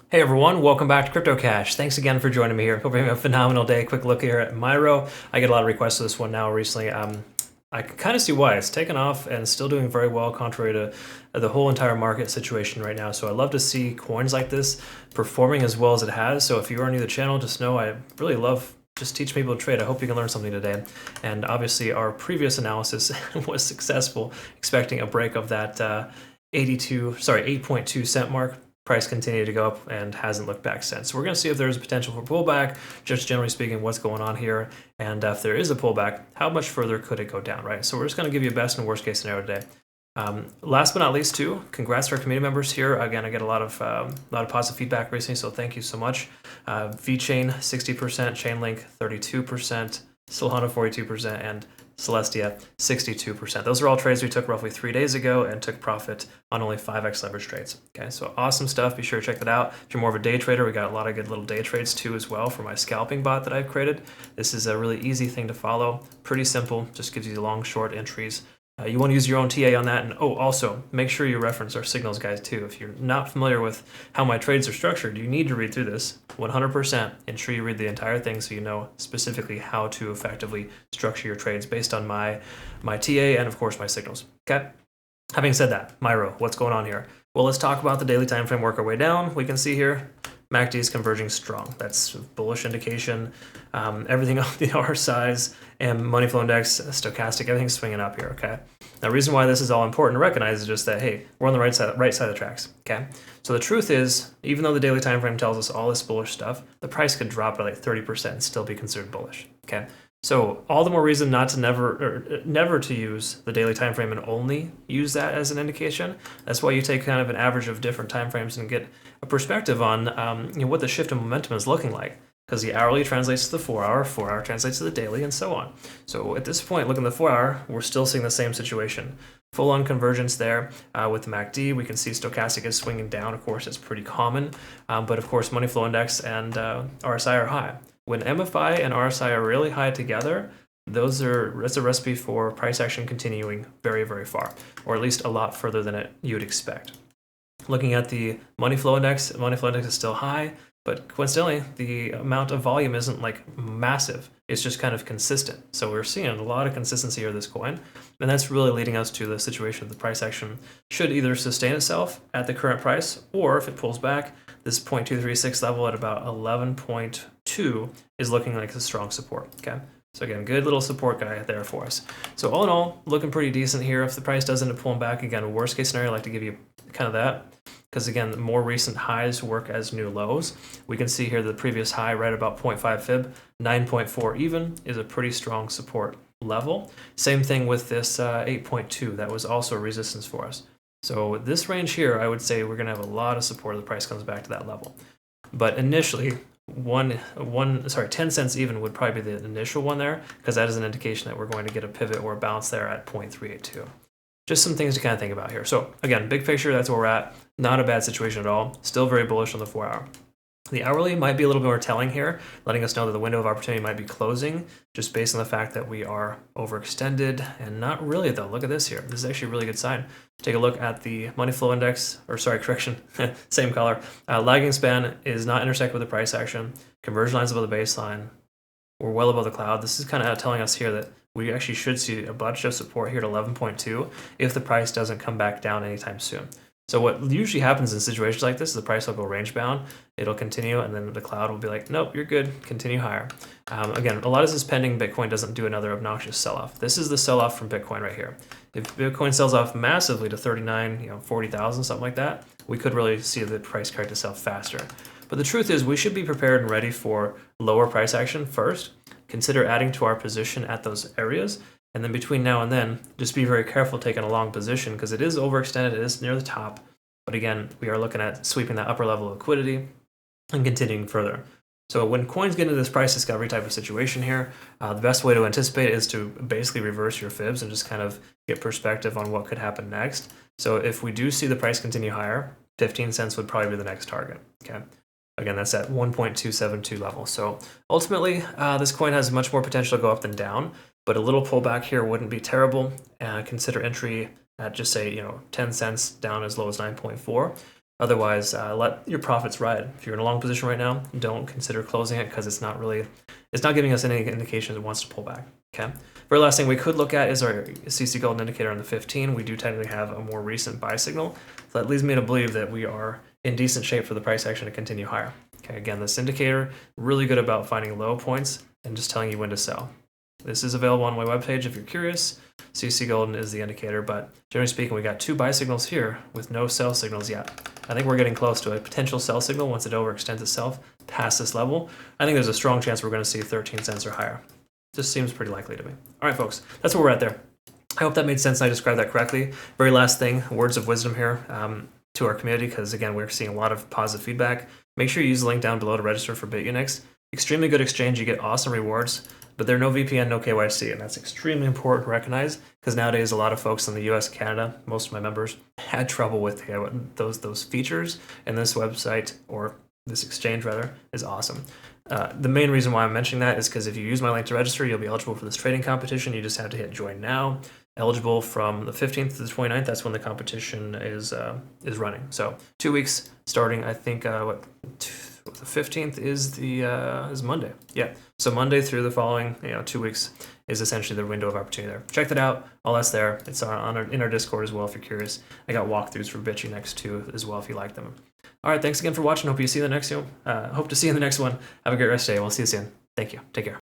Hey everyone, welcome back to Crypto Cash. Thanks again for joining me here. Hope you're having a phenomenal day. Quick look here at Myro. I get a lot of requests for this one now recently. I can kind of see why. It's taken off and still doing very well contrary to the whole entire market situation right now. So I love to see coins like this performing as well as it has. So if you are new to the channel, just know I really love just teaching people to trade. I hope you can learn something today. And obviously our previous analysis was successful, expecting a break of that 8.2 cent mark. Price continued to go up and hasn't looked back since. So we're going to see if there's potential for pullback, just generally speaking, what's going on here. And if there is a pullback, how much further could it go down, right? So we're just going to give you a best and worst case scenario today. Last but not least, too, congrats to our community members here. Again, I get a lot of positive feedback recently, so thank you so much. VeChain 60%, Chainlink 32%, Solana 42%, and Celestia 62%. Those are all trades we took roughly 3 days ago and took profit on only 5x leverage trades. Okay, so awesome stuff. Be sure to check that out. If you're more of a day trader, we got a lot of good little day trades too as well for my scalping bot that I've created. This is a really easy thing to follow. Pretty simple, just gives you long, short entries. You want to use your own TA on that. And also make sure you reference our signals guys too. If you're not familiar with how my trades are structured, you need to read through this 100%. Ensure you read the entire thing so you know specifically how to effectively structure your trades based on my TA and of course my signals. Okay. Having said that, Myro, what's going on here? Well, let's talk about the daily time frame, work our way down. We can see here MACD is converging strong. That's a bullish indication. Everything on the R size and money flow index, stochastic, everything's swinging up here, okay? Now, the reason why this is all important to recognize is just that, hey, we're on the right side of the tracks, okay? So the truth is, even though the daily time frame tells us all this bullish stuff, the price could drop by like 30% and still be considered bullish, okay? So all the more reason not to never to use the daily time frame and only use that as an indication. That's why you take kind of an average of different time frames and get a perspective on what the shift in momentum is looking like. Because the hourly translates to the 4-hour, 4-hour translates to the daily, and so on. So at this point, looking at the 4-hour, we're still seeing the same situation. Full-on convergence there with the MACD. We can see stochastic is swinging down. Of course, it's pretty common. But of course, money flow index and RSI are high. When MFI and RSI are really high together, that's a recipe for price action continuing very, very far, or at least a lot further than you'd expect. Looking at the money flow index is still high, but coincidentally, the amount of volume isn't like massive. It's just kind of consistent. So we're seeing a lot of consistency here of this coin. And that's really leading us to the situation that the price action should either sustain itself at the current price, or if it pulls back, this 0.236 level at about 11.2 is looking like a strong support, okay? So again, good little support guy there for us. So all in all, looking pretty decent here. If the price does end up pulling back, again, worst case scenario, I like to give you kind of that. Because again, the more recent highs work as new lows. We can see here the previous high right about 0.5 fib, 9.4 even is a pretty strong support level. Same thing with this 8.2, that was also resistance for us. So this range here, I would say we're going to have a lot of support if the price comes back to that level. But initially, 10 cents even would probably be the initial one there, because that is an indication that we're going to get a pivot or a bounce there at 0.382. Just some things to kind of think about here. So again, big picture, that's where we're at. Not a bad situation at all. Still very bullish on the 4-hour. The hourly might be a little bit more telling here, letting us know that the window of opportunity might be closing just based on the fact that we are overextended, and not really though. Look at this here. This is actually a really good sign. Take a look at the money flow index, or sorry, correction, same color. Lagging span is not intersect with the price action. Conversion lines above the baseline. We're well above the cloud. This is kind of telling us here that we actually should see a bunch of support here at 11.2 if the price doesn't come back down anytime soon. So what usually happens in situations like this is the price will go range bound, it'll continue, and then the cloud will be like, nope, you're good, continue higher. Again, a lot of this is pending Bitcoin doesn't do another obnoxious sell-off. This is the sell-off from Bitcoin right here. If Bitcoin sells off massively to 39, 40,000, something like that, we could really see the price correct itself faster. But the truth is we should be prepared and ready for lower price action first. Consider adding to our position at those areas. And then between now and then, just be very careful taking a long position because it is overextended, it is near the top. But again, we are looking at sweeping that upper level of liquidity and continuing further. So when coins get into this price discovery type of situation here, the best way to anticipate is to basically reverse your fibs and just kind of get perspective on what could happen next. So if we do see the price continue higher, 15 cents would probably be the next target, okay? Again, that's at 1.272 level. So ultimately, this coin has much more potential to go up than down, but a little pullback here wouldn't be terrible. Consider entry at just say, 10 cents down as low as 9.4. Otherwise, let your profits ride. If you're in a long position right now, don't consider closing it because it's not giving us any indications it wants to pull back. Okay. Very last thing we could look at is our CC golden indicator on the 15. We do technically have a more recent buy signal. So that leads me to believe that we are in decent shape for the price action to continue higher. Okay. Again, this indicator, really good about finding low points and just telling you when to sell. This is available on my webpage if you're curious. CC Golden is the indicator, but generally speaking, we got 2 buy signals here with no sell signals yet. I think we're getting close to a potential sell signal once it overextends itself past this level. I think there's a strong chance we're going to see 13 cents or higher. Just seems pretty likely to me. All right, folks, that's where we're at there. I hope that made sense and I described that correctly. Very last thing, words of wisdom here to our community, because again, we're seeing a lot of positive feedback. Make sure you use the link down below to register for Bitunix. Extremely good exchange, you get awesome rewards, but there are no VPN, no KYC, and that's extremely important to recognize because nowadays a lot of folks in the US, Canada, most of my members had trouble with those features, and this website, or this exchange rather, is awesome. The main reason why I'm mentioning that is because if you use my link to register, you'll be eligible for this trading competition. You just have to hit join now. Eligible from the 15th to the 29th. That's when the competition is running. So 2 weeks starting. I think the 15th is Monday. Yeah. So Monday through the following 2 weeks is essentially the window of opportunity there. Check that out. All that's there. It's in our Discord as well if you're curious. I got walkthroughs for Bitunix too as well if you like them. All right. Thanks again for watching. Hope to see you in the next one. Have a great rest of the day. We'll see you soon. Thank you. Take care.